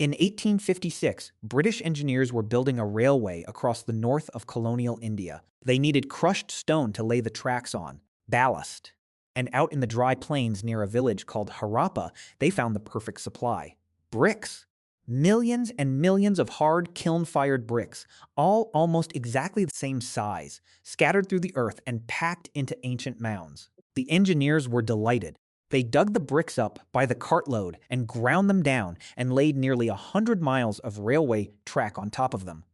In 1856, British engineers were building a railway across the north of colonial India. They needed crushed stone to lay the tracks on, ballast. And out in the dry plains near a village called Harappa, they found the perfect supply: bricks. Millions and millions of hard kiln-fired bricks, all almost exactly the same size, scattered through the earth and packed into ancient mounds. The engineers were delighted. They dug the bricks up by the cartload and ground them down and laid nearly 100 miles of railway track on top of them.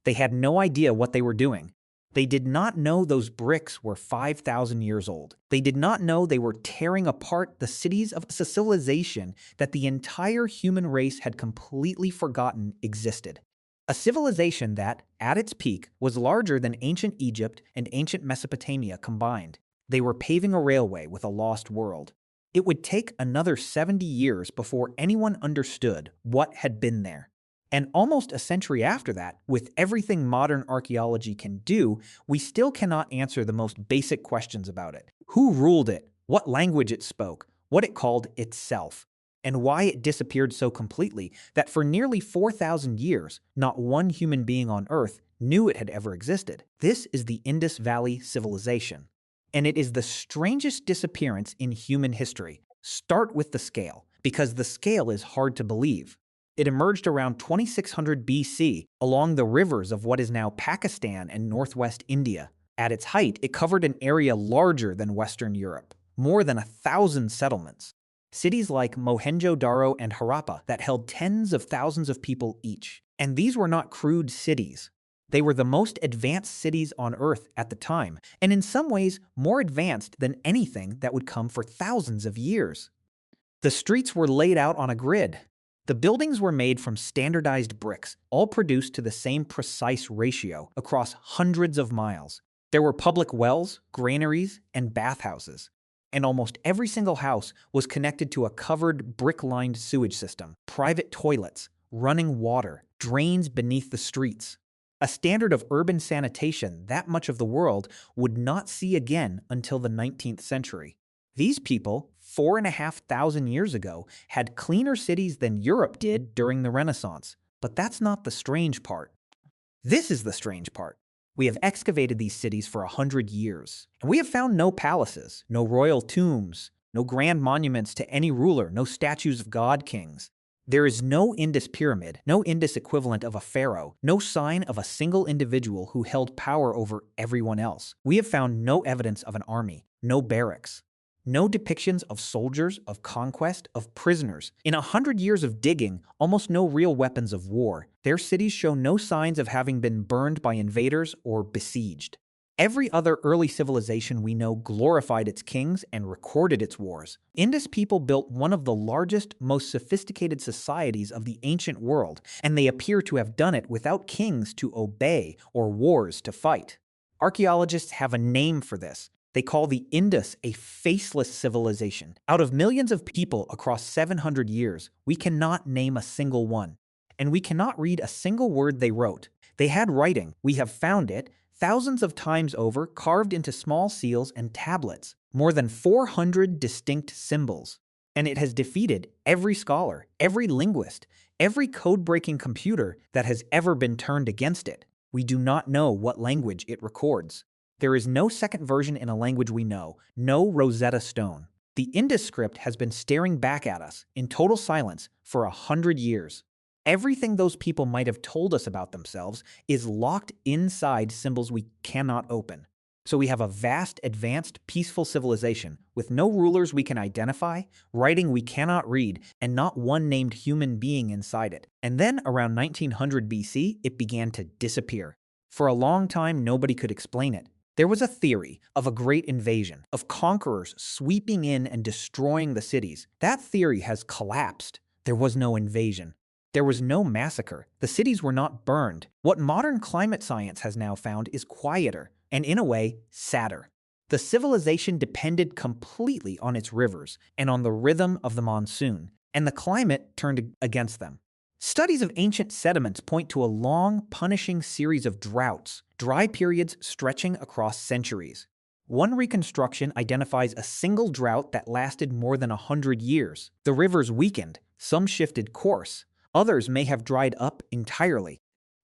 They had no idea what they were doing. They did not know those bricks were 5,000 years old. They did not know they were tearing apart the cities of a civilization that the entire human race had completely forgotten existed. A civilization that, at its peak, was larger than ancient Egypt and ancient Mesopotamia combined. They were paving a railway with a lost world. It would take another 70 years before anyone understood what had been there. And almost a century after that, with everything modern archaeology can do, we still cannot answer the most basic questions about it. Who ruled it? What language it spoke? What it called itself? And why it disappeared so completely that for nearly 4,000 years, not one human being on Earth knew it had ever existed. This is the Indus Valley Civilization. And it is the strangest disappearance in human history. Start with the scale, because the scale is hard to believe. It emerged around 2600 BC along the rivers of what is now Pakistan and northwest India. At its height, it covered an area larger than Western Europe, more than 1,000 settlements. Cities like Mohenjo-daro and Harappa that held tens of thousands of people each. And these were not crude cities. They were the most advanced cities on Earth at the time, and in some ways more advanced than anything that would come for thousands of years. The streets were laid out on a grid. The buildings were made from standardized bricks, all produced to the same precise ratio across hundreds of miles. There were public wells, granaries, and bathhouses. And almost every single house was connected to a covered, brick-lined sewage system, private toilets, running water, drains beneath the streets. A standard of urban sanitation that much of the world would not see again until the 19th century. These people, 4,500 years ago, had cleaner cities than Europe did during the Renaissance. But that's not the strange part. This is the strange part. We have excavated these cities for 100 years, and we have found no palaces, no royal tombs, no grand monuments to any ruler, no statues of god-kings. There is no Indus pyramid, no Indus equivalent of a pharaoh, no sign of a single individual who held power over everyone else. We have found no evidence of an army, no barracks, no depictions of soldiers, of conquest, of prisoners. In 100 years of digging, almost no real weapons of war. Their cities show no signs of having been burned by invaders or besieged. Every other early civilization we know glorified its kings and recorded its wars. Indus people built one of the largest, most sophisticated societies of the ancient world, and they appear to have done it without kings to obey or wars to fight. Archaeologists have a name for this. They call the Indus a faceless civilization. Out of millions of people across 700 years, we cannot name a single one. And we cannot read a single word they wrote. They had writing. We have found it thousands of times over, carved into small seals and tablets, more than 400 distinct symbols. And it has defeated every scholar, every linguist, every code-breaking computer that has ever been turned against it. We do not know what language it records. There is no second version in a language we know, no Rosetta Stone. The Indus script has been staring back at us in total silence for 100 years. Everything those people might have told us about themselves is locked inside symbols we cannot open. So we have a vast, advanced, peaceful civilization with no rulers we can identify, writing we cannot read, and not one named human being inside it. And then around 1900 BC, it began to disappear. For a long time, nobody could explain it. There was a theory of a great invasion, of conquerors sweeping in and destroying the cities. That theory has collapsed. There was no invasion. There was no massacre. The cities were not burned. What modern climate science has now found is quieter, and in a way, sadder. The civilization depended completely on its rivers and on the rhythm of the monsoon, and the climate turned against them. Studies of ancient sediments point to a long, punishing series of droughts, dry periods stretching across centuries. One reconstruction identifies a single drought that lasted more than 100 years. The rivers weakened, some shifted course. Others may have dried up entirely.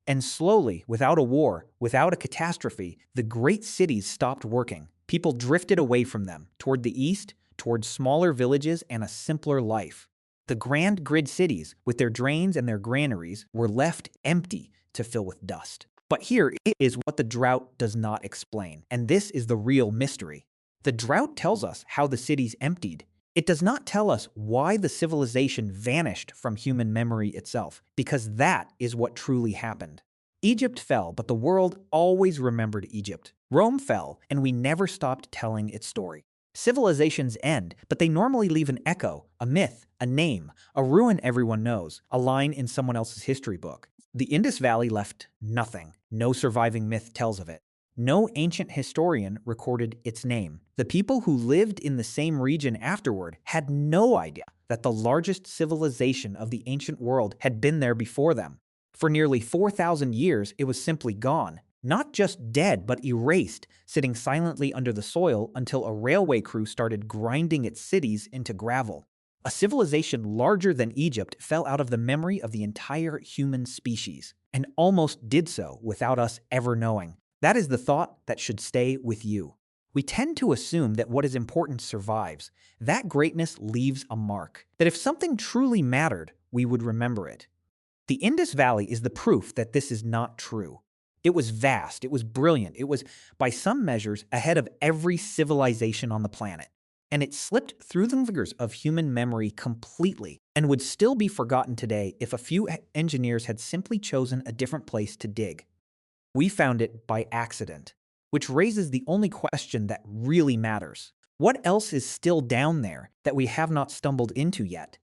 And slowly, without a war, without a catastrophe, the great cities stopped working. People drifted away from them, toward the east, toward smaller villages and a simpler life. The grand grid cities, with their drains and their granaries, were left empty to fill with dust. But here is what the drought does not explain, and this is the real mystery. The drought tells us how the cities emptied. It does not tell us why the civilization vanished from human memory itself, because that is what truly happened. Egypt fell, but the world always remembered Egypt. Rome fell, and we never stopped telling its story. Civilizations end, but they normally leave an echo, a myth, a name, a ruin everyone knows, a line in someone else's history book. The Indus Valley left nothing. No surviving myth tells of it. No ancient historian recorded its name. The people who lived in the same region afterward had no idea that the largest civilization of the ancient world had been there before them. For nearly 4,000 years, it was simply gone. Not just dead, but erased, sitting silently under the soil until a railway crew started grinding its cities into gravel. A civilization larger than Egypt fell out of the memory of the entire human species, and almost did so without us ever knowing. That is the thought that should stay with you. We tend to assume that what is important survives. That greatness leaves a mark. That if something truly mattered, we would remember it. The Indus Valley is the proof that this is not true. It was vast, it was brilliant, it was, by some measures, ahead of every civilization on the planet. And it slipped through the fingers of human memory completely and would still be forgotten today if a few engineers had simply chosen a different place to dig. We found it by accident, which raises the only question that really matters. What else is still down there that we have not stumbled into yet?